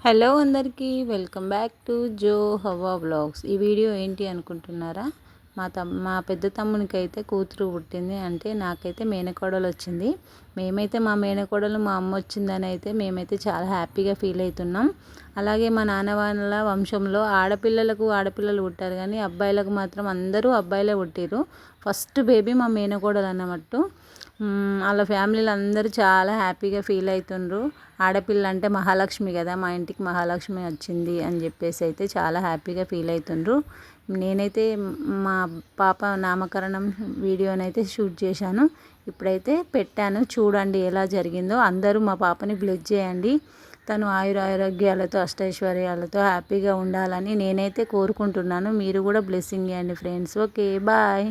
Hello అందరికీ welcome back to జో హవ్వ vlogs. ఈ వీడియో ఏంటి అనుకుంటున్నారా? మా పెద్ద తమ్మునికి అయితే కూతురు పుట్టింది, అంటే నాకైతే మేనకోడలు వచ్చింది. మేమైతే మా మేనకోడలు మా అమ్మ వచ్చిందని అయితే మేమైతే చాలా హ్యాపీగా ఫీల్ అవుతున్నాం. అలాగే మా నాన్న వాళ్ళ వంశంలో ఆడపిల్లలు పుట్టారు, కానీ అబ్బాయిలకు మాత్రం అందరూ అబ్బాయిలే పుట్టిరు. ఫస్ట్ బేబీ మా మేనకోడలు అన్నట్టు. వాళ్ళ ఫ్యామిలీలో అందరూ చాలా హ్యాపీగా ఫీల్ అవుతుండ్రు. ఆడపిల్ల అంటే మహాలక్ష్మి కదా, మా ఇంటికి మహాలక్ష్మి వచ్చింది అని చెప్పేసి అయితే చాలా హ్యాపీగా ఫీల్ అవుతుండ్రు. నేనైతే మా పాప నామకరణం వీడియోనైతే షూట్ చేశాను, ఇప్పుడైతే పెట్టాను. చూడండి ఎలా జరిగిందో. అందరూ మా పాపని బ్లెస్ చేయండి. తను ఆయురారోగ్యాలతో అష్టైశ్వర్యాలతో హ్యాపీగా ఉండాలని నేనైతే కోరుకుంటున్నాను. మీరు కూడా బ్లెస్సింగ్ ఇవ్వండి ఫ్రెండ్స్. Okay, bye.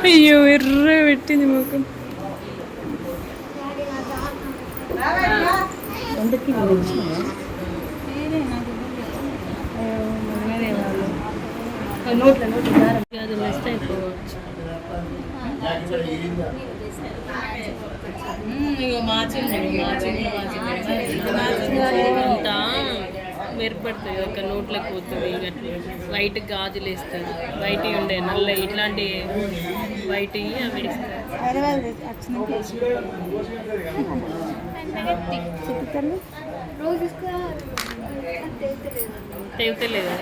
అయ్యో, ఎర్ర పెట్టింది ముఖం. అది బెస్ట్ అయిపోవచ్చు. అంతా మెరుపడుతుంది, ఒక నోట్లోకి పోతుంది. వైట్ గాజులు వేస్తారు, వైట్ ఉండే నల్ల ఇట్లాంటి వైట్ అవి వేస్తారు. తెగుతలేదా?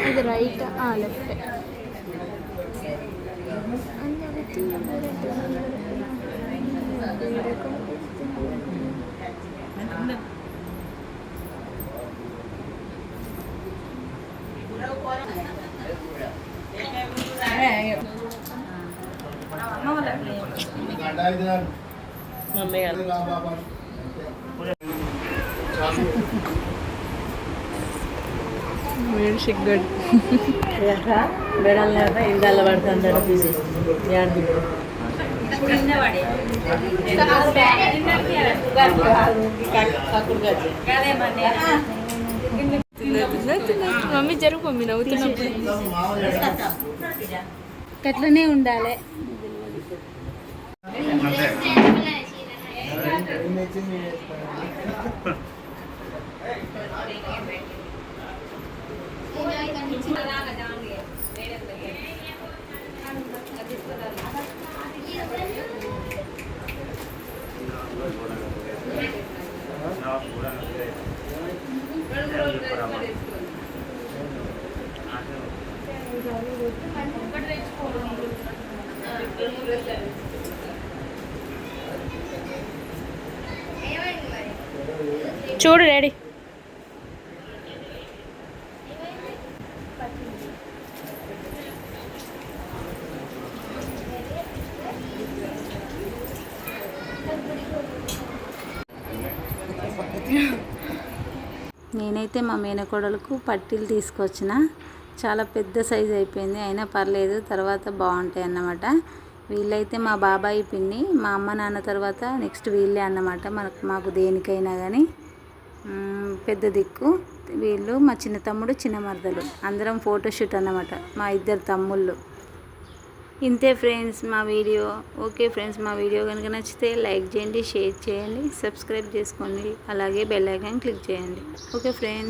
ఇది రైట్ లెఫ్ట్. మమ్మీ గారు వేడి సిగ్గడు బెడల్ ఇందాల పడుతుంది. మమ్మీ జరుగు, మమ్మీ నవ్వుతున్నప్పుడు అట్లనే ఉండాలి. చూడు డాడీ. నేనైతే మా మేనకోడలకు పట్టీలు తీసుకొచ్చిన. చాలా పెద్ద సైజు అయిపోయింది, అయినా పర్లేదు, తర్వాత బాగుంటాయి అన్నమాట. వీళ్ళైతే మా బాబాయి పిన్ని, మా అమ్మ నాన్న తర్వాత నెక్స్ట్ వీళ్ళే అన్నమాట. మాకు దేనికైనా కానీ పెద్ద దిక్కు వీళ్ళు. మా చిన్న తమ్ముడు, చిన్న మరదలు, అందరం ఫోటోషూట్ అన్నమాట, మా ఇద్దరు తమ్ముళ్ళు. ఇంతే ఫ్రెండ్స్ మా వీడియో. ఓకే ఫ్రెండ్స్, మా వీడియో కనుక నచ్చితే లైక్ చేయండి, షేర్ చేయండి, సబ్స్క్రైబ్ చేసుకోండి, అలాగే బెల్ ఐకాన్ క్లిక్ చేయండి. Okay friends.